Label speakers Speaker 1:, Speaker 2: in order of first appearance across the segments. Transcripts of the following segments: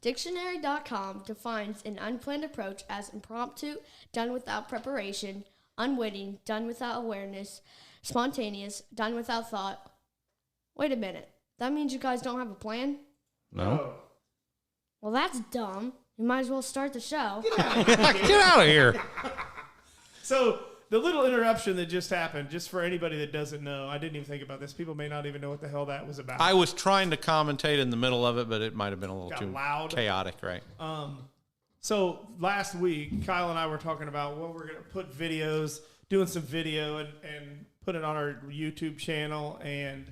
Speaker 1: Dictionary.com defines an unplanned approach as impromptu, done without preparation, unwitting, done without awareness, spontaneous, done without thought. Wait a minute. That means you guys don't have a plan?
Speaker 2: No.
Speaker 1: Well, that's dumb. You might as well start the show.
Speaker 2: Get out of here.
Speaker 3: So, the little interruption that just happened, just for anybody that doesn't know, I didn't even think about this. People may not even know what the hell that was about.
Speaker 2: I was trying to commentate in the middle of it, but it might have been a little too
Speaker 3: loud.
Speaker 2: Chaotic, right?
Speaker 3: So, last week, Kyle and I were talking about, well, we're going to put videos, doing some video and put it on our YouTube channel and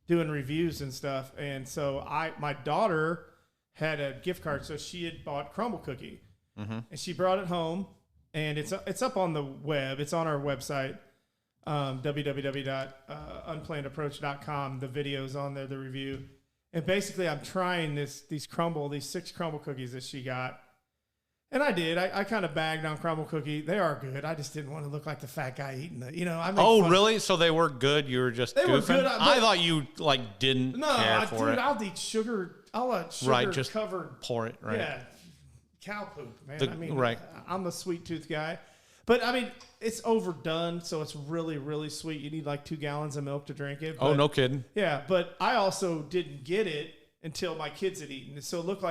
Speaker 3: doing reviews and stuff. And so my daughter had a gift card, so she had bought Crumble Cookie, and she brought it home, and it's up on the web. It's on our website, www.unplannedapproach.com. The video's on there, the review, and basically I'm trying these 6 crumble cookies that she got. And I did. I kind of bagged on Crumble Cookie. They are good. I just didn't want to look like the fat guy eating it.
Speaker 2: Really? So they were good? You were just goofing?
Speaker 3: Were good.
Speaker 2: I thought you didn't care for it.
Speaker 3: I'll eat sugar. I'll let sugar
Speaker 2: just
Speaker 3: covered.
Speaker 2: Pour it, right?
Speaker 3: Yeah. Cow poop, man.
Speaker 2: Right.
Speaker 3: I'm a sweet tooth guy. But, it's overdone, so it's really, really sweet. You need like 2 gallons of milk to drink it.
Speaker 2: But, no kidding.
Speaker 3: Yeah, but I also didn't get it until my kids had eaten it. So it looked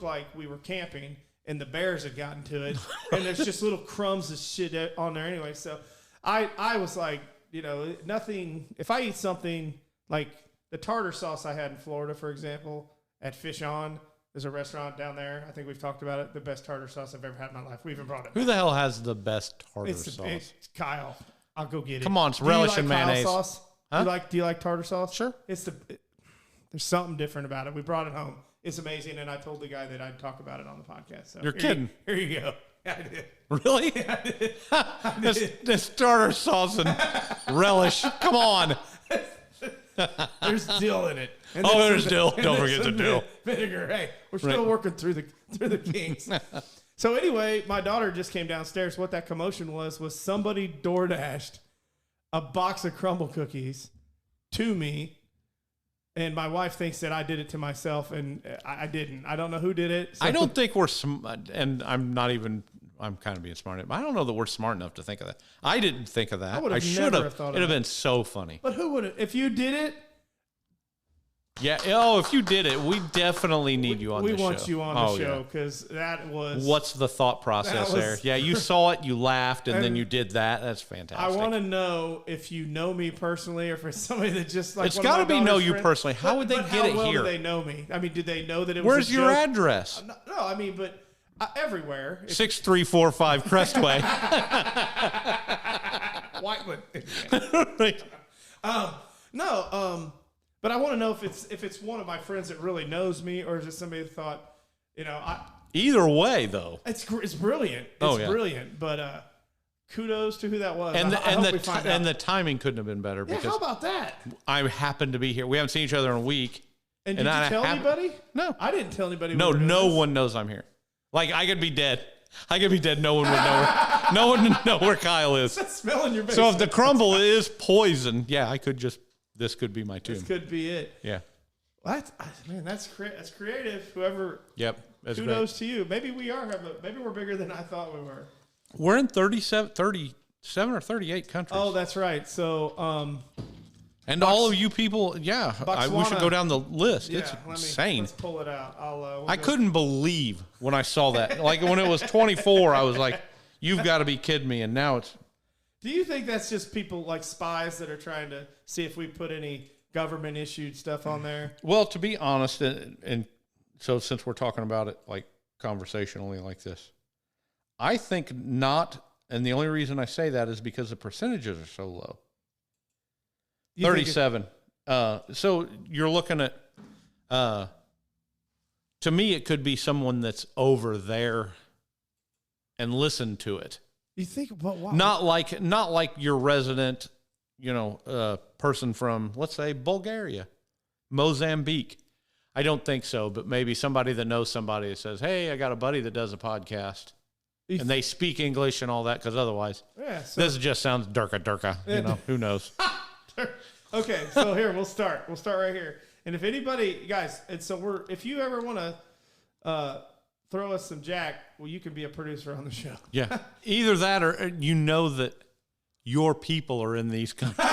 Speaker 3: like we were camping, and the bears had gotten to it, and there's just little crumbs of shit on there anyway. So I was like, nothing. If I eat something like the tartar sauce I had in Florida, for example, at Fish On, there's a restaurant down there. I think we've talked about it. The best tartar sauce I've ever had in my life. We even brought it.
Speaker 2: Who the hell has the best tartar sauce?
Speaker 3: It's Kyle. I'll go get it.
Speaker 2: Come on, it's relish and mayonnaise.
Speaker 3: Sauce?
Speaker 2: Huh?
Speaker 3: Do you like tartar sauce?
Speaker 2: Sure.
Speaker 3: There's something different about it. We brought it home. It's amazing, and I told the guy that I'd talk about it on the podcast. So
Speaker 2: You're kidding.
Speaker 3: Here you go. Yeah, I did.
Speaker 2: Really?
Speaker 3: Yeah, I did.
Speaker 2: This tartar sauce and relish. Come on.
Speaker 3: There's dill in it.
Speaker 2: And there's dill. Don't forget the dill.
Speaker 3: Vinegar. Hey, we're still working through the kinks. So anyway, my daughter just came downstairs. What that commotion was somebody DoorDashed a box of Crumble Cookies to me. And my wife thinks that I did it to myself, and I didn't. I don't know who did it. So.
Speaker 2: I don't think we're and I'm kind of being smart. I don't know that we're smart enough to think of that. I didn't think of that.
Speaker 3: I should have. It'd
Speaker 2: have been so funny.
Speaker 3: But who would have? If you did it?
Speaker 2: Yeah. Oh, if you did it, we definitely need you on the show.
Speaker 3: We want you on the show because that was...
Speaker 2: What's the thought process there? Yeah, you saw it, you laughed, and then you did that. That's fantastic.
Speaker 3: I want to know if you know me personally or if it's somebody that just like...
Speaker 2: It's got to be know you personally. How would they get it here?
Speaker 3: How well do they know me? Did they know that it was
Speaker 2: Where's your address?
Speaker 3: No, but everywhere.
Speaker 2: 6345 Crestway.
Speaker 3: Whitewood. But I want to know if it's one of my friends that really knows me, or is it somebody that thought,
Speaker 2: Either way, though,
Speaker 3: it's brilliant. It's brilliant. But kudos to who that was.
Speaker 2: And the timing couldn't have been better. Because
Speaker 3: how about that?
Speaker 2: I happened to be here. We haven't seen each other in a week.
Speaker 3: And did you tell anybody?
Speaker 2: No,
Speaker 3: I didn't tell anybody.
Speaker 2: No one knows I'm here. Like I could be dead. No one would know. No one would know where Kyle is.
Speaker 3: That's smelling your basement.
Speaker 2: So if the crumble is poison, I could just. This could be my tomb.
Speaker 3: This could be it.
Speaker 2: Yeah.
Speaker 3: That's creative. Whoever.
Speaker 2: Yep.
Speaker 3: Kudos to you. Maybe we are. Maybe we're bigger than I thought we were.
Speaker 2: We're in 37 or 38 countries.
Speaker 3: Oh, that's right. So,
Speaker 2: and all of you people, we should go down the list. Yeah, it's insane.
Speaker 3: Let's pull it out.
Speaker 2: I couldn't believe when I saw that. Like when it was 24, I was like, "You've got to be kidding me!" And now it's.
Speaker 3: Do you think that's just people like spies that are trying to see if we put any government issued stuff on there?
Speaker 2: Well, to be honest, and so since we're talking about it like conversationally like this, I think not. And the only reason I say that is because the percentages are so low. 37. So you're looking at, to me, it could be someone that's over there and listen to it.
Speaker 3: You think, but why?
Speaker 2: Not like your resident, person from, let's say, Bulgaria, Mozambique. I don't think so, but maybe somebody that knows somebody that says, "Hey, I got a buddy that does a podcast," and they speak English and all that. Because otherwise, this just sounds durka. Who knows?
Speaker 3: Okay, so here we'll start. We'll start right here. And if anybody, guys, if you ever want to throw us some jack. Well, you can be a producer on the show.
Speaker 2: Yeah. Either that or you know that your people are in these countries.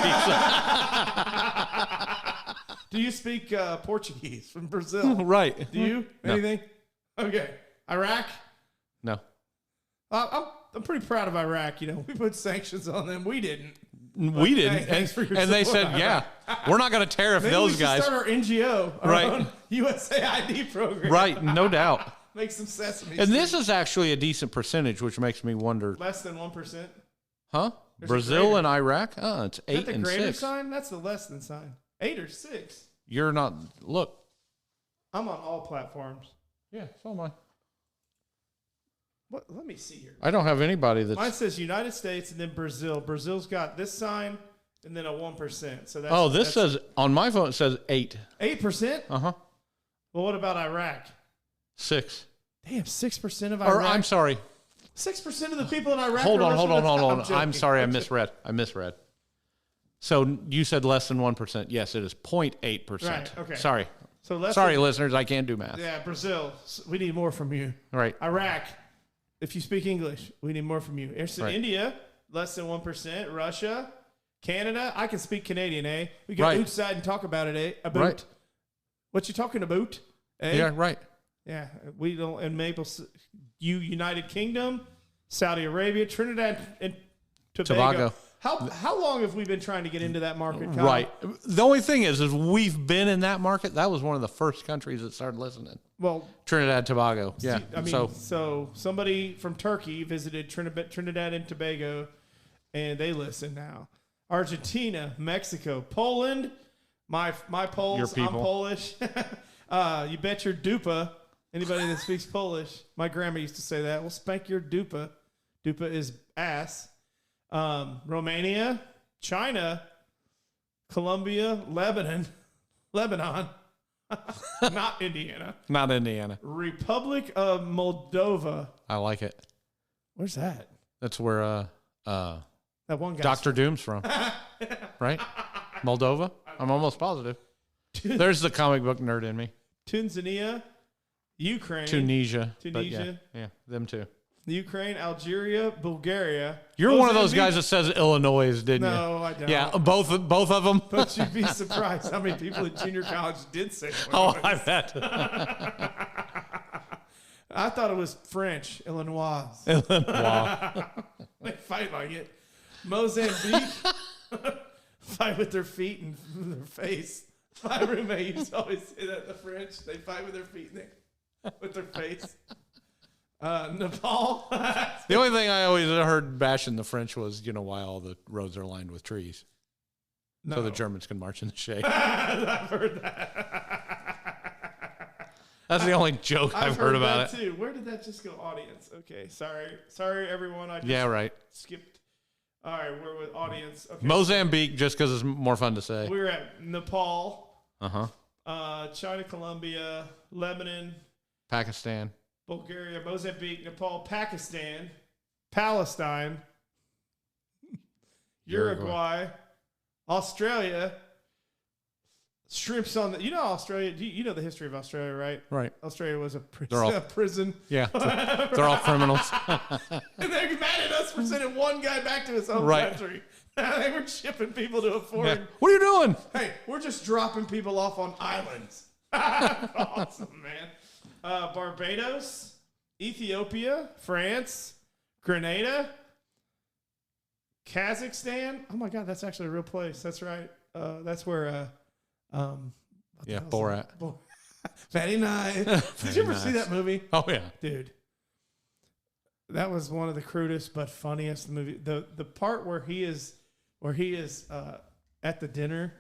Speaker 3: Do you speak Portuguese from Brazil?
Speaker 2: Right.
Speaker 3: Do you?
Speaker 2: No.
Speaker 3: Anything? Okay. Iraq?
Speaker 2: No.
Speaker 3: I'm pretty proud of Iraq. You know, we put sanctions on them. We didn't.
Speaker 2: We didn't.
Speaker 3: Thanks for your
Speaker 2: And they
Speaker 3: support,
Speaker 2: said, yeah, we're not going to tariff
Speaker 3: Maybe
Speaker 2: those
Speaker 3: we should
Speaker 2: guys.
Speaker 3: start our NGO, our
Speaker 2: Right.
Speaker 3: own USAID program.
Speaker 2: Right. No doubt.
Speaker 3: Make some sesame
Speaker 2: And this
Speaker 3: seeds.
Speaker 2: is actually a decent percentage, which makes me wonder,
Speaker 3: Less than 1%.
Speaker 2: huh?
Speaker 3: There's a
Speaker 2: Brazil
Speaker 3: greater.
Speaker 2: and Iraq? It's
Speaker 3: Is that
Speaker 2: 8
Speaker 3: the
Speaker 2: and
Speaker 3: greater
Speaker 2: 6.
Speaker 3: sign? That's the less than sign. 8 or 6.
Speaker 2: You're not, look.
Speaker 3: I'm on all platforms.
Speaker 2: Yeah, so am I.
Speaker 3: What? Let me see here.
Speaker 2: I don't have anybody
Speaker 3: Mine
Speaker 2: that's.
Speaker 3: says United States and then Brazil. Brazil's got this sign and then a 1%. So that's
Speaker 2: Oh, this says, on my phone, it says 8.
Speaker 3: 8%.
Speaker 2: Uh-huh.
Speaker 3: Well, what about Iraq?
Speaker 2: 6.
Speaker 3: Damn, 6% of
Speaker 2: Or,
Speaker 3: Iraq.
Speaker 2: I'm sorry.
Speaker 3: 6% of the people in Iraq.
Speaker 2: Hold
Speaker 3: are
Speaker 2: on.
Speaker 3: Russian. joking.
Speaker 2: I'm sorry, I misread. So you said less than 1%. Yes, it is 0.8%.
Speaker 3: Right, okay.
Speaker 2: Sorry.
Speaker 3: So less
Speaker 2: Sorry,
Speaker 3: than-
Speaker 2: listeners, I can't do math.
Speaker 3: Yeah, Brazil. We need more from you.
Speaker 2: Right.
Speaker 3: Iraq. If you speak English, we need more from you.
Speaker 2: Right.
Speaker 3: India, less than 1%. Russia, Canada. I can speak Canadian, eh? We go
Speaker 2: Right.
Speaker 3: outside and talk about it, eh? About
Speaker 2: Right.
Speaker 3: what you talking about? Eh?
Speaker 2: Yeah, right.
Speaker 3: Yeah, we don't. And United Kingdom, Saudi Arabia, Trinidad and Tobago. How long have we been trying to get into that market? Kyle?
Speaker 2: Right. The only thing is we've been in that market. That was one of the first countries that started listening.
Speaker 3: Well,
Speaker 2: Trinidad, Tobago. Yeah.
Speaker 3: I mean, so somebody from Turkey visited Trinidad and Tobago, and they listen now. Argentina, Mexico, Poland. My Poles.
Speaker 2: Your people.
Speaker 3: I'm Polish. You bet your dupa. Anybody that speaks Polish. My grandma used to say that. Well, spank your dupa. Dupa is ass. Romania, China, Colombia, Lebanon, not Indiana.
Speaker 2: Not Indiana.
Speaker 3: Republic of Moldova.
Speaker 2: I like it.
Speaker 3: Where's that?
Speaker 2: That's where
Speaker 3: That one guy.
Speaker 2: Dr. Doom's from. Right? Moldova? I'm almost positive. There's the comic book nerd in me.
Speaker 3: Tanzania, Ukraine,
Speaker 2: Tunisia. but
Speaker 3: Tunisia.
Speaker 2: Yeah, them too.
Speaker 3: Ukraine, Algeria, Bulgaria.
Speaker 2: You're one of those
Speaker 3: Mozambique.
Speaker 2: guys that says Illinois, didn't you?
Speaker 3: No, I don't.
Speaker 2: Yeah, both of them.
Speaker 3: But you'd be surprised how many people at junior college did say
Speaker 2: Oh,
Speaker 3: Illinois.
Speaker 2: I bet.
Speaker 3: I thought it was French, Illinois.
Speaker 2: Wow.
Speaker 3: They fight like it. Mozambique, fight with their feet and their face. My roommate used to always say that, the French, they fight with their feet and with their face. Nepal.
Speaker 2: The only thing I always heard bashing the French was, why all the roads are lined with trees.
Speaker 3: No.
Speaker 2: So the Germans can march in the shade.
Speaker 3: I've heard that.
Speaker 2: That's the only joke I've heard about
Speaker 3: that
Speaker 2: it.
Speaker 3: too. Where did that just go? Audience. Okay, sorry everyone. I just
Speaker 2: Yeah, right.
Speaker 3: skipped. All right, we're with audience. Okay.
Speaker 2: Mozambique, just because it's more fun to say.
Speaker 3: We're at Nepal,
Speaker 2: Uh-huh.
Speaker 3: China, Colombia, Lebanon,
Speaker 2: Pakistan.
Speaker 3: Bulgaria, Mozambique, Nepal, Pakistan, Palestine, Uruguay, Australia. Shrimps on the. Australia. You know the history of Australia, right?
Speaker 2: Right.
Speaker 3: Australia was a
Speaker 2: They're all-
Speaker 3: prison.
Speaker 2: Yeah. They're all criminals.
Speaker 3: And they're mad at us for sending one guy back to his home
Speaker 2: Right.
Speaker 3: country. They were shipping people to a foreign.
Speaker 2: Yeah. What are you doing?
Speaker 3: Hey, we're just dropping people off on islands. Awesome, man. Barbados, Ethiopia, France, Grenada, Kazakhstan. Oh my God, that's actually a real place. That's right. That's where. What the
Speaker 2: Yeah,
Speaker 3: hell's
Speaker 2: Borat.
Speaker 3: that? Very nice. Did you ever see that movie?
Speaker 2: Oh, yeah.
Speaker 3: Dude, that was one of the crudest but funniest movie. The part where he is at the dinner.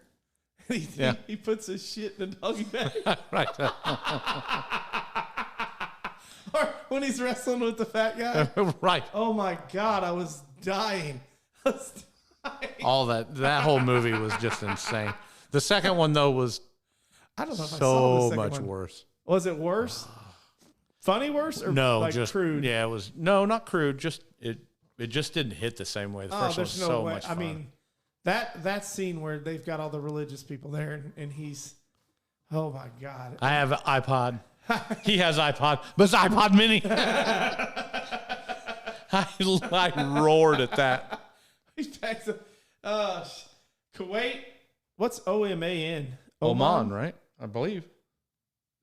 Speaker 3: He puts his shit in a doggy bag.
Speaker 2: Right.
Speaker 3: Or when he's wrestling with the fat guy.
Speaker 2: Right.
Speaker 3: Oh my God, I was dying.
Speaker 2: All that whole movie was just insane. The second one, though, was
Speaker 3: I don't know if I saw
Speaker 2: so
Speaker 3: the second
Speaker 2: much
Speaker 3: one.
Speaker 2: worse.
Speaker 3: Was it worse? Funny worse or
Speaker 2: No,
Speaker 3: like
Speaker 2: just
Speaker 3: crude?
Speaker 2: Yeah, it was not crude. Just it just didn't hit the same way. The first one was
Speaker 3: there's no
Speaker 2: so
Speaker 3: way.
Speaker 2: much
Speaker 3: I
Speaker 2: fun.
Speaker 3: mean, that scene where they've got all the religious people there and he's, oh my God.
Speaker 2: I have an iPod. He has iPod, but it's iPod Mini. I roared at that.
Speaker 3: He's back to Kuwait. What's OMAN?
Speaker 2: Oman, right? I believe.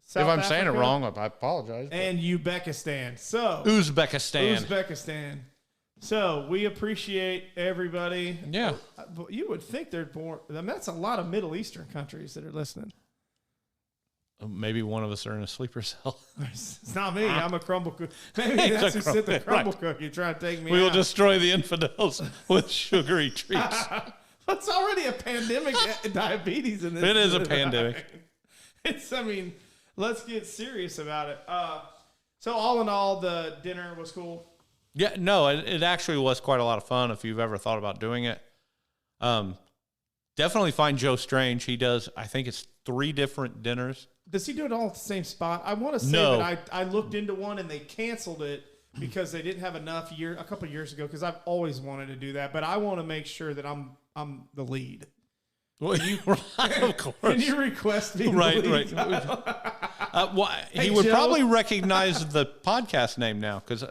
Speaker 3: South
Speaker 2: if I'm
Speaker 3: Africa,
Speaker 2: saying it wrong, I apologize.
Speaker 3: And Uzbekistan. So
Speaker 2: Uzbekistan.
Speaker 3: So we appreciate everybody.
Speaker 2: Yeah.
Speaker 3: But you would think there'd more. I mean, that's a lot of Middle Eastern countries that are listening.
Speaker 2: Maybe one of us are in a sleeper cell.
Speaker 3: It's not me. I'm a crumble cook. Maybe that's who sit the crumble cook. You're trying to take me out.
Speaker 2: We will destroy the infidels with sugary treats.
Speaker 3: It's already a pandemic. Diabetes in this.
Speaker 2: It is a pandemic.
Speaker 3: I mean, let's get serious about it. So all in all, the dinner was cool.
Speaker 2: Yeah, no, it actually was quite a lot of fun if you've ever thought about doing it. Definitely find Joe Strange. He does, I think it's 3 different dinners.
Speaker 3: Does he do it all at the same spot? I want to say that I looked into one and they canceled it because they didn't have enough a couple of years ago, because I've always wanted to do that, but I want to make sure that I'm the lead.
Speaker 2: Well, of course.
Speaker 3: Can you request me?
Speaker 2: Right.
Speaker 3: Hey,
Speaker 2: he would
Speaker 3: Joe?
Speaker 2: probably recognize the podcast name now, because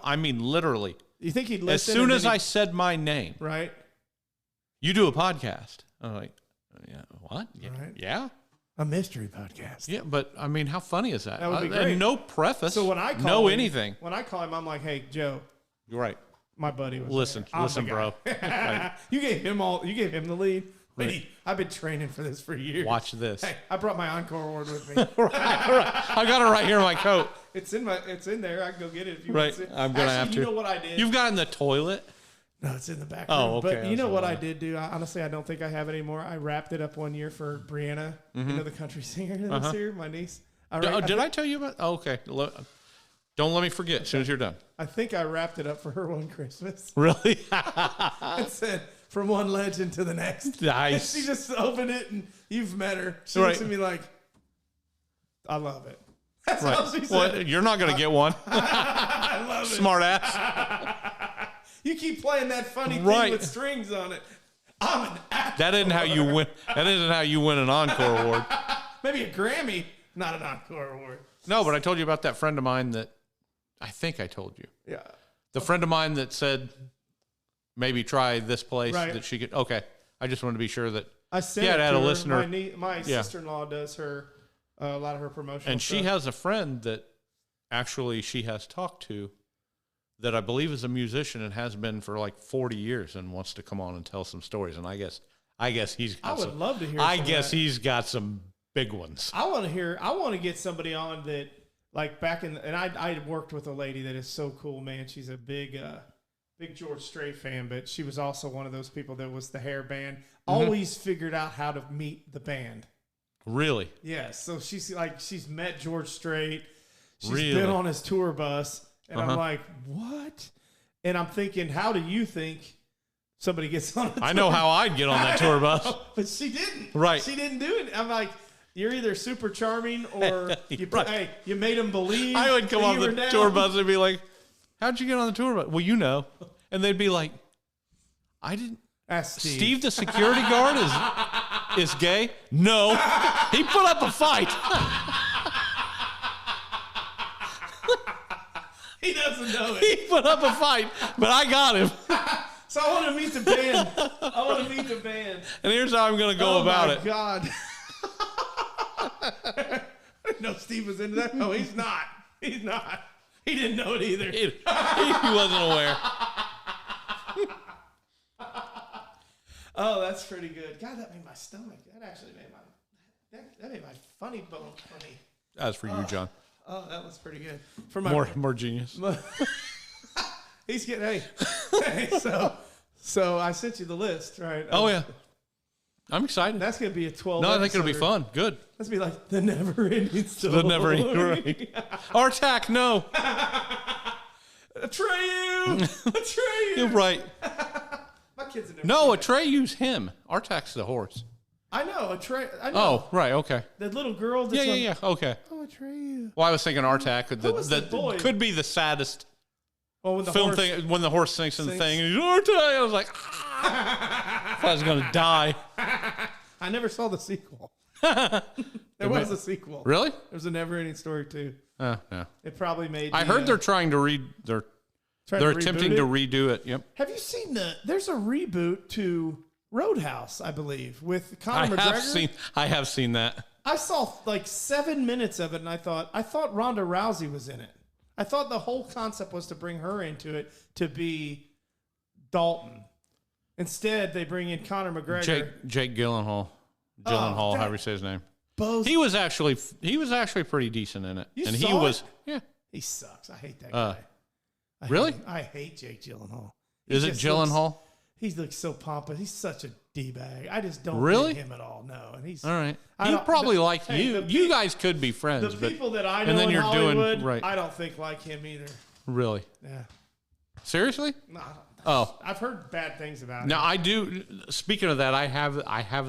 Speaker 2: I mean literally.
Speaker 3: You think he'd listen?
Speaker 2: As soon as I said my name,
Speaker 3: right?
Speaker 2: You do a podcast. I'm like, yeah, what? Yeah,
Speaker 3: Right.
Speaker 2: yeah.
Speaker 3: A mystery podcast.
Speaker 2: Yeah, but I mean, how funny is that?
Speaker 3: That would be great.
Speaker 2: And no preface.
Speaker 3: So when I call him,
Speaker 2: anything.
Speaker 3: When I call him, I'm like, "Hey, Joe,
Speaker 2: You're right.
Speaker 3: my buddy was
Speaker 2: Listen,
Speaker 3: there. I'm the
Speaker 2: bro.
Speaker 3: guy." You gave him the lead.
Speaker 2: Right.
Speaker 3: Wait, I've been training for this for years.
Speaker 2: Watch this.
Speaker 3: Hey, I brought my Encore award with me.
Speaker 2: right. I got it right here in my coat.
Speaker 3: It's in there. I can go get it if you
Speaker 2: Right.
Speaker 3: want to.
Speaker 2: I'm gonna have to.
Speaker 3: You know what I did?
Speaker 2: You've got it in the toilet.
Speaker 3: No, it's in the back
Speaker 2: Oh,
Speaker 3: room.
Speaker 2: okay.
Speaker 3: But you know what I did do? Honestly, I don't think I have it anymore. I wrapped it up one year for Brianna, you know, the country singer that's here, my niece.
Speaker 2: Did I tell you about? Oh, okay. Don't let me forget. As soon as you're done.
Speaker 3: I think I wrapped it up for her one Christmas.
Speaker 2: Really?
Speaker 3: It said, "From one legend to the next."
Speaker 2: Nice.
Speaker 3: And she just opened it, and you've met her. She
Speaker 2: Right.
Speaker 3: looks at me like, "I love it." That's
Speaker 2: Right.
Speaker 3: all she said.
Speaker 2: Well, you're not going to get one.
Speaker 3: I love it.
Speaker 2: Smart ass.
Speaker 3: You keep playing that funny thing
Speaker 2: Right.
Speaker 3: with strings on it. I'm an actor.
Speaker 2: That isn't how you win. That isn't how you win an encore award.
Speaker 3: Maybe a Grammy, not an Encore award.
Speaker 2: No, but I told you about that friend of mine that I think I told you.
Speaker 3: Yeah.
Speaker 2: The friend of mine that said maybe try this place
Speaker 3: Right.
Speaker 2: that she could. Okay. I just wanted to be sure that.
Speaker 3: I sent
Speaker 2: Yeah,
Speaker 3: it
Speaker 2: I had
Speaker 3: to
Speaker 2: a
Speaker 3: her.
Speaker 2: listener.
Speaker 3: My sister-in-law does a lot of her promotional
Speaker 2: And she
Speaker 3: stuff.
Speaker 2: has a friend that actually she has talked to that I believe is a musician and has been for like 40 years and wants to come on and tell some stories. And I guess he's got
Speaker 3: I would
Speaker 2: some,
Speaker 3: love to hear
Speaker 2: I
Speaker 3: some of
Speaker 2: guess
Speaker 3: that.
Speaker 2: he's got some big ones.
Speaker 3: I want to get somebody on that, like back in, and I worked with a lady that is so cool, man. She's a big George Strait fan, but she was also one of those people that was the hair band. Always figured out how to meet the band.
Speaker 2: Really?
Speaker 3: Yeah, so she's met George Strait. She's
Speaker 2: Really?
Speaker 3: been on his tour bus. And I'm like, what? And I'm thinking, how do you think somebody gets on a tour?
Speaker 2: I know how I'd get on that tour bus.
Speaker 3: But she didn't.
Speaker 2: Right.
Speaker 3: She didn't do it. I'm like, you're either super charming or
Speaker 2: Right.
Speaker 3: you made them believe.
Speaker 2: I would come
Speaker 3: that
Speaker 2: on
Speaker 3: you
Speaker 2: the
Speaker 3: were down.
Speaker 2: tour bus and be like, how'd you get on the tour bus? Well, you know. And they'd be like, I didn't.
Speaker 3: Ask
Speaker 2: Steve, the security guard, is gay? No. He put up a fight.
Speaker 3: He doesn't know it.
Speaker 2: He put up a fight, but I got him.
Speaker 3: So I want to meet the band. I want to meet the band.
Speaker 2: And here's how I'm going to go about it.
Speaker 3: Oh, my God. I didn't know Steve was into that. No, he's not. He's not. He didn't know it either.
Speaker 2: He wasn't aware.
Speaker 3: Oh, that's pretty good. God, that made my stomach. That actually made that made my funny bone funny.
Speaker 2: That's for you, John.
Speaker 3: Oh, that was pretty good. For my
Speaker 2: More genius.
Speaker 3: He's getting hey. So I sent you the list, right?
Speaker 2: Oh, yeah. I'm excited.
Speaker 3: That's gonna be a 12.
Speaker 2: No, I think it'll be fun. Good.
Speaker 3: That's gonna be like the never-ending story.
Speaker 2: The never ending. Right. Artac, no.
Speaker 3: Atreyu.
Speaker 2: You're right.
Speaker 3: My kids have never
Speaker 2: No,
Speaker 3: seen it.
Speaker 2: Atreyu's him. Artac's the horse.
Speaker 3: I know Atreyu. I know.
Speaker 2: Oh, right. Okay.
Speaker 3: The little girl. That's
Speaker 2: Yeah. Okay.
Speaker 3: Oh, Atreyu.
Speaker 2: Well, I was thinking Artac.
Speaker 3: was the boy?
Speaker 2: Could be the saddest
Speaker 3: Oh, when the
Speaker 2: film
Speaker 3: horse,
Speaker 2: thing when the horse sings in the
Speaker 3: sings.
Speaker 2: thing. And he's Artac. I was like, I was going to die.
Speaker 3: I never saw the sequel. There was a sequel.
Speaker 2: Really?
Speaker 3: There's a Never-Ending Story 2.
Speaker 2: Yeah.
Speaker 3: It probably made.
Speaker 2: I heard they're trying to they're attempting to redo it. Yep.
Speaker 3: Have you seen there's a reboot to Roadhouse, I believe, with Conor McGregor?
Speaker 2: I have seen that.
Speaker 3: I saw like 7 minutes of it, and I thought Ronda Rousey was in it. I thought the whole concept was to bring her into it to be Dalton. Instead, they bring in Conor McGregor.
Speaker 2: Jake Gyllenhaal. However you say his name. He was actually pretty decent in it.
Speaker 3: He sucks. I hate that guy.
Speaker 2: Really?
Speaker 3: I hate Jake Gyllenhaal.
Speaker 2: Is it Gyllenhaal?
Speaker 3: He looks so pompous. He's such a D-bag. I just don't
Speaker 2: really
Speaker 3: get him at all. No, and he's
Speaker 2: all right. He probably like you. You guys could be friends.
Speaker 3: The people that I know in Hollywood, I don't think like him either.
Speaker 2: Really?
Speaker 3: Yeah.
Speaker 2: Seriously?
Speaker 3: No.
Speaker 2: Oh,
Speaker 3: I've heard bad things about him.
Speaker 2: Now I do. Speaking of that, I have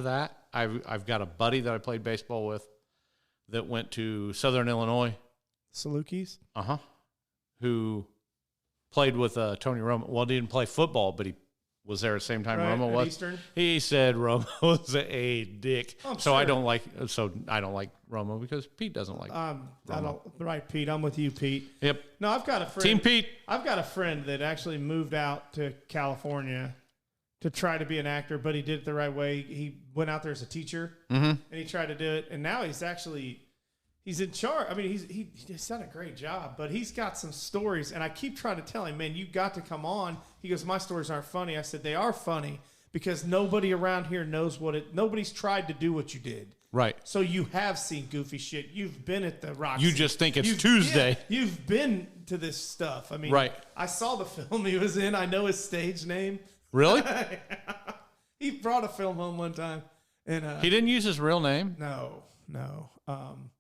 Speaker 2: that. I've got a buddy that I played baseball with that went to Southern Illinois.
Speaker 3: Salukis?
Speaker 2: Who played with Tony Romo. Well, he didn't play football, but he was there at the same time Romo was.
Speaker 3: Eastern?
Speaker 2: He said Romo was a dick.
Speaker 3: Sure.
Speaker 2: I don't like Romo because Pete doesn't like Romo.
Speaker 3: Right, Pete. I'm with you, Pete.
Speaker 2: Yep.
Speaker 3: No, I've got a friend.
Speaker 2: Team Pete.
Speaker 3: I've got a friend that actually moved out to California to try to be an actor, but he did it the right way. He went out there as a teacher, and he tried to do it, and now he's in charge. I mean, he's done a great job, but he's got some stories, and I keep trying to tell him, man, you got to come on. He goes, my stories aren't funny. I said, they are funny because nobody around here knows nobody's tried to do what you did.
Speaker 2: Right.
Speaker 3: So you have seen goofy shit. You've been at the Roxy.
Speaker 2: You just think it's Tuesday.
Speaker 3: Yeah, you've been to this stuff. I mean,
Speaker 2: right.
Speaker 3: I saw the film he was in. I know his stage name.
Speaker 2: Really?
Speaker 3: He brought a film home one time. And
Speaker 2: he didn't use his real name?
Speaker 3: No.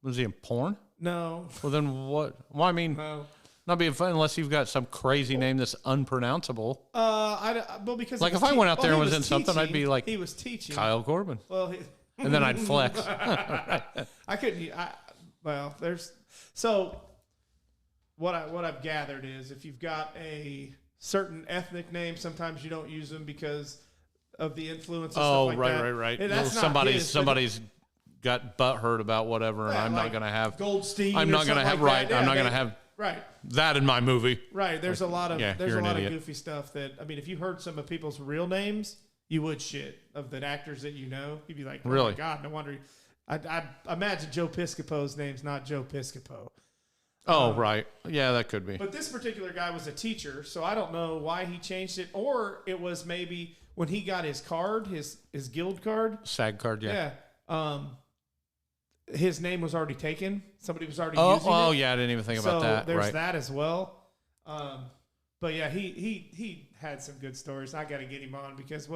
Speaker 2: Was he in porn?
Speaker 3: No.
Speaker 2: Well, then what? Well, I mean,
Speaker 3: no.
Speaker 2: Not being fun unless you've got some crazy name that's unpronounceul.
Speaker 3: Because
Speaker 2: like if I went out there and was in something, I'd be like,
Speaker 3: he was teaching
Speaker 2: Kyle Corbin.
Speaker 3: Well,
Speaker 2: and then I'd flex.
Speaker 3: I couldn't. There's so what I've gathered is if you've got a certain ethnic name, sometimes you don't use them because of the influence. And stuff like that.
Speaker 2: right.
Speaker 3: And that's
Speaker 2: somebody's got butthurt about whatever, and I'm not going to have
Speaker 3: Goldstein.
Speaker 2: I'm not going to have
Speaker 3: I'm
Speaker 2: not going to have that in my movie.
Speaker 3: Right. There's a lot of goofy stuff that I mean, if you heard some of people's real names, you would shit of the actors that you know. You'd be like, oh
Speaker 2: really?
Speaker 3: My God, no wonder. I imagine Joe Piscopo's name's not Joe Piscopo.
Speaker 2: Oh, right. Yeah, that could be.
Speaker 3: But this particular guy was a teacher, so I don't know why he changed it. Or it was maybe when he got his card, his guild card.
Speaker 2: SAG card, yeah.
Speaker 3: Yeah. His name was already taken. Somebody was already using it.
Speaker 2: Oh, yeah, I didn't even think about that.
Speaker 3: So there's that as well. But yeah, he had some good stories. I got to get him on because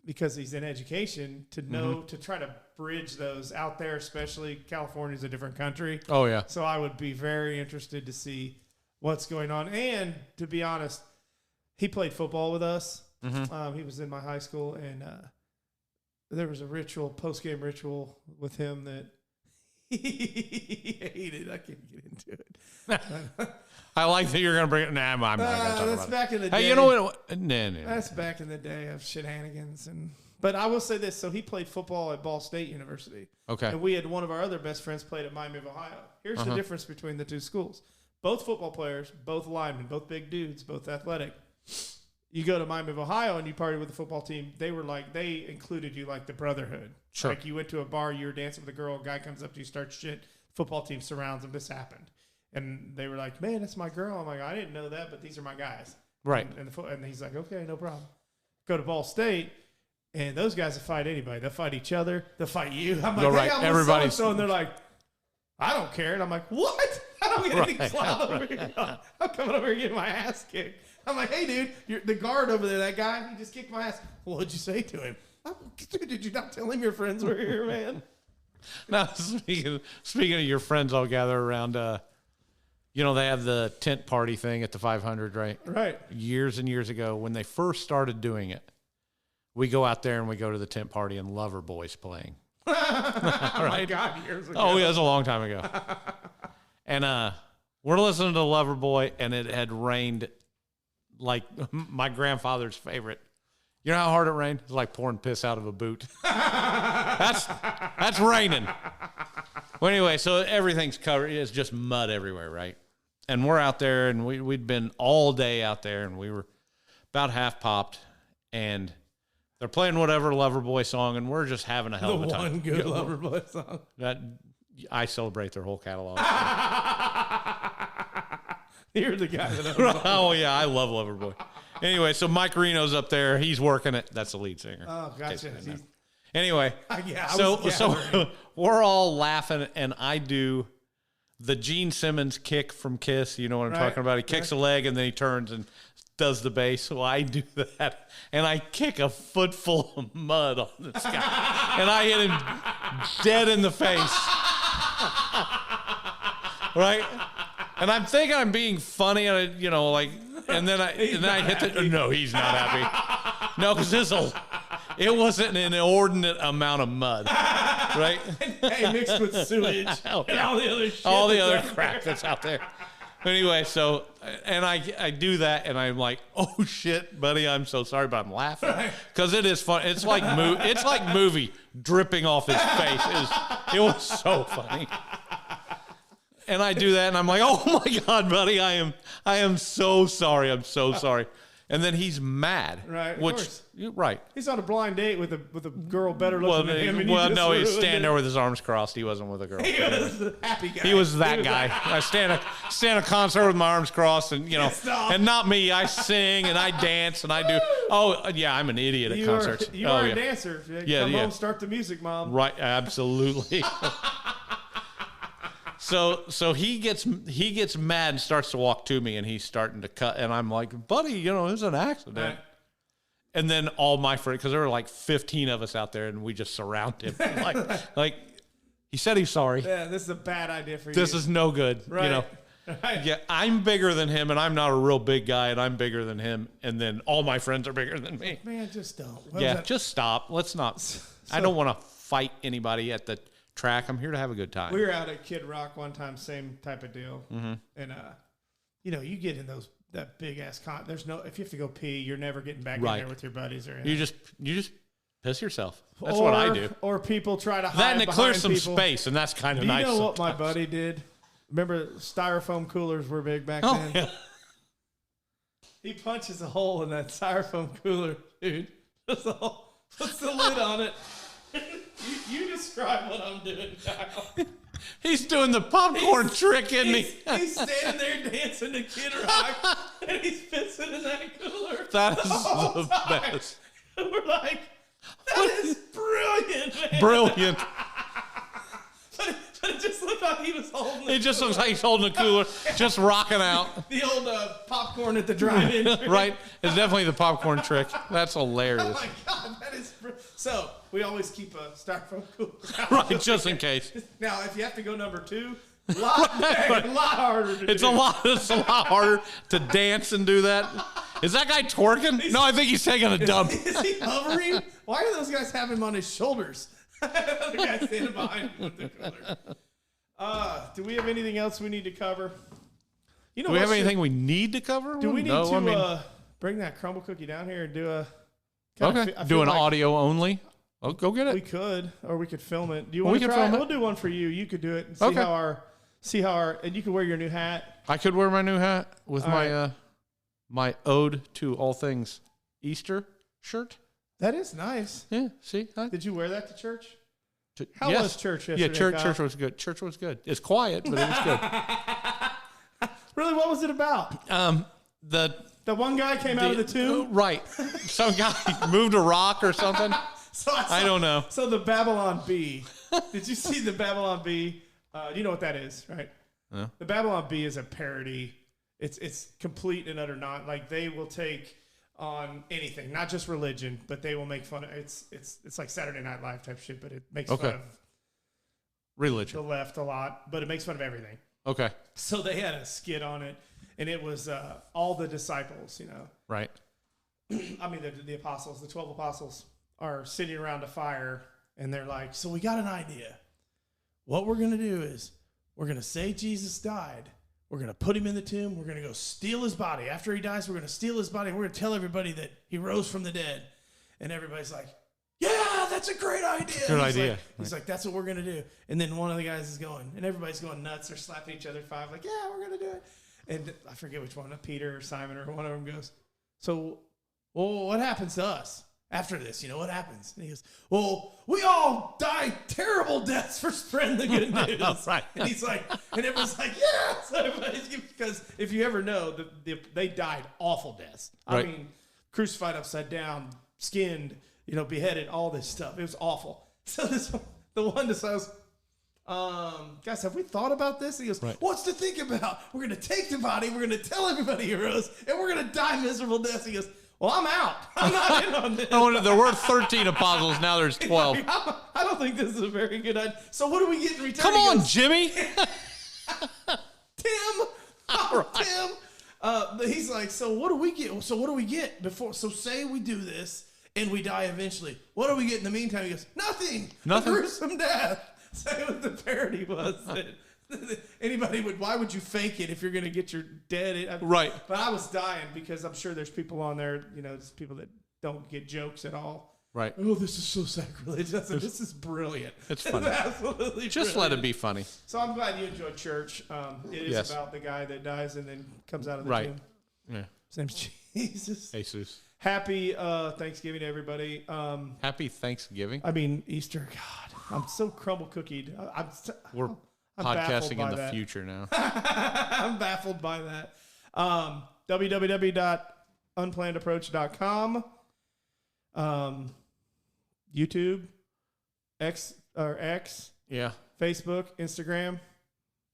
Speaker 3: because he's in education to know to try to bridge those out there, especially California's a different country.
Speaker 2: Oh yeah.
Speaker 3: So I would be very interested to see what's going on. And to be honest, he played football with us. He was in my high school, and there was a post-game ritual with him that he hated. I can't get into it.
Speaker 2: I like that you're going to bring it. Nah, I'm not going to talk about it.
Speaker 3: That's back in the day.
Speaker 2: Hey, you know what? No.
Speaker 3: That's back in the day of shenanigans. But I will say this. So he played football at Ball State University.
Speaker 2: Okay.
Speaker 3: And we had one of our other best friends played at Miami of Ohio. Here's the difference between the two schools. Both football players, both linemen, both big dudes, both athletic. You go to Miami of Ohio and you party with the football team. They included you like the brotherhood.
Speaker 2: Sure.
Speaker 3: Like you went to a bar, you were dancing with a girl, a guy comes up to you, starts shit. Football team surrounds him. This happened. And they were like, man, that's my girl. I'm like, I didn't know that, but these are my guys.
Speaker 2: Right.
Speaker 3: And he's like, okay, no problem. Go to Ball State, and those guys will fight anybody. They'll fight each other. They'll fight you. I'm like, hey, I'm so and they're like, I don't care. And I'm like, what? I don't get any clout over here. I'm coming over here getting my ass kicked. I'm like, hey, dude, you're the guard over there, that guy, he just kicked my ass. Well, what'd you say to him? Dude, did you not tell him your friends were here, man?
Speaker 2: Now, speaking of your friends all gather around, they have the tent party thing at the 500, right?
Speaker 3: Right.
Speaker 2: Years and years ago, when they first started doing it, we go out there and we go to the tent party and Loverboy's playing.
Speaker 3: Oh, my God, years ago.
Speaker 2: Oh, yeah, it was a long time ago. And we're listening to Loverboy, and it had rained like my grandfather's favorite. You know how hard it rained? It's like pouring piss out of a boot. That's raining. Well, anyway, so everything's covered. It's just mud everywhere, right? And we're out there, and we'd been all day out there, and we were about half popped, and they're playing whatever Loverboy song, and we're just having a hell of a time.
Speaker 3: The one good Loverboy song.
Speaker 2: That I celebrate their whole catalog.
Speaker 3: You're the guy that
Speaker 2: Oh, yeah, I love Loverboy. Anyway, so Mike Reno's up there. He's working it. That's the lead singer.
Speaker 3: Oh, gotcha.
Speaker 2: Anyway, so we're all laughing, and I do the Gene Simmons kick from Kiss. You know what I'm talking about? He kicks a leg, and then he turns and does the bass. So I do that, and I kick a foot full of mud on this guy, and I hit him dead in the face. Right? And I'm thinking I'm being funny, you know, like, and then I hit the. No, he's not happy. No, because it wasn't an inordinate amount of mud, right?
Speaker 3: Hey, mixed with sewage and all the other shit.
Speaker 2: All the other crap that's out there. Anyway, so, and I do that, and I'm like, oh shit, buddy, I'm so sorry, but I'm laughing because it is fun. It's like movie dripping off his face. It was so funny. And I do that, and I'm like, oh my God, buddy, I am so sorry. I'm so sorry. And then he's mad.
Speaker 3: Right.
Speaker 2: Right.
Speaker 3: He's on a blind date with a girl better looking than him.
Speaker 2: Well, no, he's standing there with his arms crossed. He wasn't with a girl.
Speaker 3: He was the happy guy.
Speaker 2: He was that guy. I stand a concert with my arms crossed, and and not me. I sing and I dance and I do. Oh yeah, I'm an idiot at concerts.
Speaker 3: You are a dancer. Come home, start the music, Mom.
Speaker 2: Right. Absolutely. So he gets mad and starts to walk to me, and he's starting to cut, and I'm like, buddy, it was an accident. Right. And then all my friends, because there were like 15 of us out there, and we just surround him. like he said he's sorry.
Speaker 3: Yeah, this is a bad idea for you.
Speaker 2: This is no good. Right. Right. Yeah, I'm bigger than him, and I'm not a real big guy, and I'm bigger than him, and then all my friends are bigger than me.
Speaker 3: Man, just don't.
Speaker 2: Just stop. Let's not. I don't want to fight anybody at the track. I'm here to have a good time.
Speaker 3: We were out at Kid Rock one time, same type of deal. Mm-hmm. And you get in that big ass there's no, if you have to go pee, you're never getting back in there with your buddies or anything.
Speaker 2: You just piss yourself. That's what I do.
Speaker 3: Or people try to hide
Speaker 2: that, and it clears some
Speaker 3: people.
Speaker 2: Space, and that's kind of nice.
Speaker 3: You know what my buddy did? Remember styrofoam coolers were big back then?
Speaker 2: Yeah.
Speaker 3: He punches a hole in that styrofoam cooler, dude. Puts the lid on it. You describe what I'm doing, Kyle.
Speaker 2: He's doing the popcorn trick, isn't he?
Speaker 3: He's standing there dancing to Kid Rock, and he's pissing in that cooler.
Speaker 2: That is the best.
Speaker 3: And we're like, that is brilliant, man.
Speaker 2: Brilliant.
Speaker 3: But it just looked like he was holding it.
Speaker 2: It just looks like he's holding a cooler, just rocking out.
Speaker 3: The old popcorn at the drive-in.
Speaker 2: Right. It's definitely the popcorn trick. That's hilarious.
Speaker 3: Oh, my God. That is so we always keep a styrofoam cooler.
Speaker 2: Right, just in case.
Speaker 3: Now, if you have to go number 2, a lot harder to do.
Speaker 2: It's a lot harder to dance and do that. Is that guy twerking? No, I think he's taking a dump.
Speaker 3: Is he hovering? Why do those guys have him on his shoulders? The guy standing behind him with the cooler. Do we have anything else we need to cover?
Speaker 2: Do we have anything we need to cover?
Speaker 3: Do we need to bring that crumble cookie down here and do a...
Speaker 2: Do an audio only? Oh, go get it.
Speaker 3: We could, or we could film it. Do you want to try it? We'll do one for you. You could do it and see how our, and you can wear your new hat.
Speaker 2: I could wear my new hat with my ode to all things Easter shirt.
Speaker 3: That is nice.
Speaker 2: Yeah. See?
Speaker 3: Did you wear that to church? How was church yesterday?
Speaker 2: Yeah, church was good. Church was good. It's quiet, but it was good.
Speaker 3: Really? What was it about?
Speaker 2: The
Speaker 3: one guy came out of the tomb?
Speaker 2: Right. Some guy moved a rock or something. I don't know.
Speaker 3: So the Babylon Bee. Did you see the Babylon Bee? You know what that is, right?
Speaker 2: No.
Speaker 3: The Babylon Bee is a parody. It's complete and utter like they will take on anything, not just religion, but they will make fun of it's like Saturday Night Live type shit, but it makes fun of
Speaker 2: religion,
Speaker 3: the left a lot, but it makes fun of everything.
Speaker 2: Okay.
Speaker 3: So they had a skit on it, and it was all the disciples,
Speaker 2: Right.
Speaker 3: I mean, the apostles, the 12 apostles are sitting around a fire, and they're like, so we got an idea. What we're going to do is we're going to say Jesus died. We're going to put him in the tomb. We're going to go steal his body. After he dies, we're going to steal his body. And we're going to tell everybody that he rose from the dead. And everybody's like, yeah, that's a great idea.
Speaker 2: Good idea.
Speaker 3: He's like, that's what we're going to do. And then one of the guys is going, and everybody's going nuts. They're slapping each other 5, like, yeah, we're going to do it. And I forget which one, Peter or Simon or one of them goes, so, well, what happens to us after this? You know, what happens? And he goes, well, we all die terrible deaths for spreading the good news.
Speaker 2: Right.
Speaker 3: And he's like, and everyone's like, yeah. So because if you ever know, they died awful deaths.
Speaker 2: Right.
Speaker 3: I mean, crucified upside down, skinned, you know, beheaded, all this stuff. It was awful. So the one that says, guys, have we thought about this? And he goes,
Speaker 2: right.
Speaker 3: What's to think about? We're going to take the body, we're going to tell everybody he rose, and we're going to die miserable deaths. He goes, well, I'm out. I'm not in on this.
Speaker 2: There were 13 apostles. Now there's 12.
Speaker 3: I don't think this is a very good idea. So what do we get in return?
Speaker 2: Come on, Jimmy.
Speaker 3: Tim. Tim. He's like, so what do we get? So what do we get before? So say we do this and we die eventually. What do we get in the meantime? He goes, nothing.
Speaker 2: Nothing.
Speaker 3: A gruesome death. So what the parody was. Anybody would, why would you fake it if you're going to get your dead?
Speaker 2: Right.
Speaker 3: But I was dying because I'm sure there's people on there, you know, there's people that don't get jokes at all.
Speaker 2: Right.
Speaker 3: Oh, this is so sacrilegious. This is brilliant.
Speaker 2: It's funny.
Speaker 3: It's absolutely
Speaker 2: Just
Speaker 3: brilliant.
Speaker 2: let it be funny.
Speaker 3: So I'm glad you enjoyed church. It is
Speaker 2: Yes.
Speaker 3: about the guy that dies and then comes out of the
Speaker 2: Right.
Speaker 3: tomb.
Speaker 2: Yeah.
Speaker 3: His name's Jesus.
Speaker 2: Jesus.
Speaker 3: Happy Thanksgiving to everybody.
Speaker 2: Happy Thanksgiving.
Speaker 3: I mean, Easter. God, I'm so crumble cookied.
Speaker 2: We're
Speaker 3: I'm
Speaker 2: podcasting in the
Speaker 3: that.
Speaker 2: future now.
Speaker 3: I'm baffled by that. www.unplannedapproach.com. YouTube, X,
Speaker 2: Yeah.
Speaker 3: Facebook, Instagram.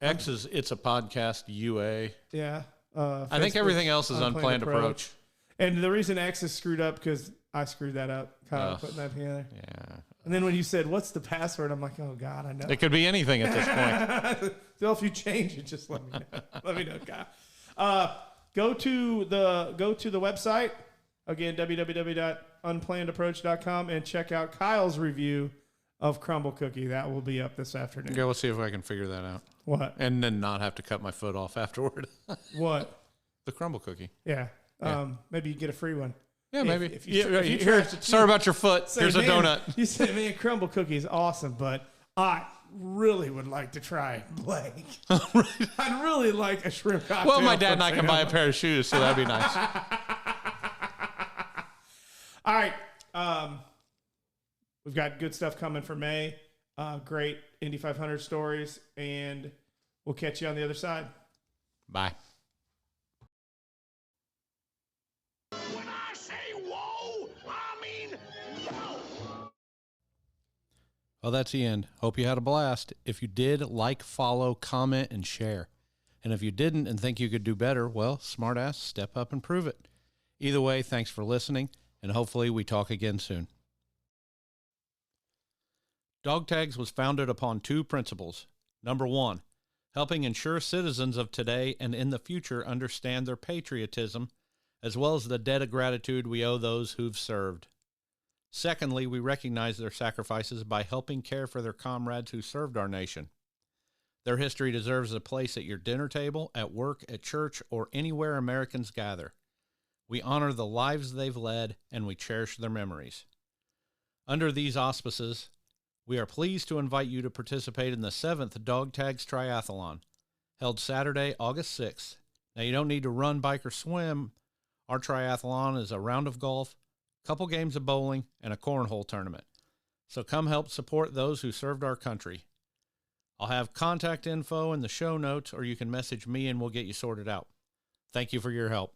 Speaker 2: X is It's a Podcast UA.
Speaker 3: Yeah.
Speaker 2: I think everything else is Unplanned Approach.
Speaker 3: And the reason X is screwed up because I screwed that up, Kyle, putting that together.
Speaker 2: Yeah.
Speaker 3: And then when you said, what's the password? I'm like, oh, God, I know.
Speaker 2: It could be anything at this point.
Speaker 3: So if you change it, just let me know. Let me know, Kyle. Go to the website, again, www.unplannedapproach.com, and check out Kyle's review of Crumble Cookie. That will be up this afternoon.
Speaker 2: Okay, let's see if I can figure that out.
Speaker 3: What?
Speaker 2: And then not have to cut my foot off afterward.
Speaker 3: What?
Speaker 2: The crumble cookie.
Speaker 3: Yeah. Maybe you get a free one.
Speaker 2: Yeah, maybe.
Speaker 3: If you
Speaker 2: Here, sorry about your foot.
Speaker 3: say,
Speaker 2: Here's a
Speaker 3: "Man,"
Speaker 2: donut.
Speaker 3: You say, man, Crumble Cookie is awesome, but I really would like to try blank. I'd really like a shrimp cocktail.
Speaker 2: Well, my dad and
Speaker 3: from
Speaker 2: I can buy a pair of shoes, so that'd be nice.
Speaker 3: All right. We've got good stuff coming for May. Great Indy 500 stories, and we'll catch you on the other side.
Speaker 2: Bye.
Speaker 4: When I say whoa, I mean whoa.
Speaker 2: Well, that's the end. Hope you had a blast. If you did, like, follow, comment, and share. And if you didn't and think you could do better, well, smartass, step up and prove it. Either way, thanks for listening, and hopefully we talk again soon. Dog Tags was founded upon 2 principles. Number 1, helping ensure citizens of today and in the future understand their patriotism, as well as the debt of gratitude we owe those who've served. Secondly, we recognize their sacrifices by helping care for their comrades who served our nation. Their history deserves a place at your dinner table, at work, at church, or anywhere Americans gather. We honor the lives they've led, and we cherish their memories. Under these auspices, we are pleased to invite you to participate in the 7th Dog Tags Triathlon, held Saturday, August 6th. Now, you don't need to run, bike, or swim. Our triathlon is a round of golf, a couple games of bowling, and a cornhole tournament. So come help support those who served our country. I'll have contact info in the show notes, or you can message me and we'll get you sorted out. Thank you for your help.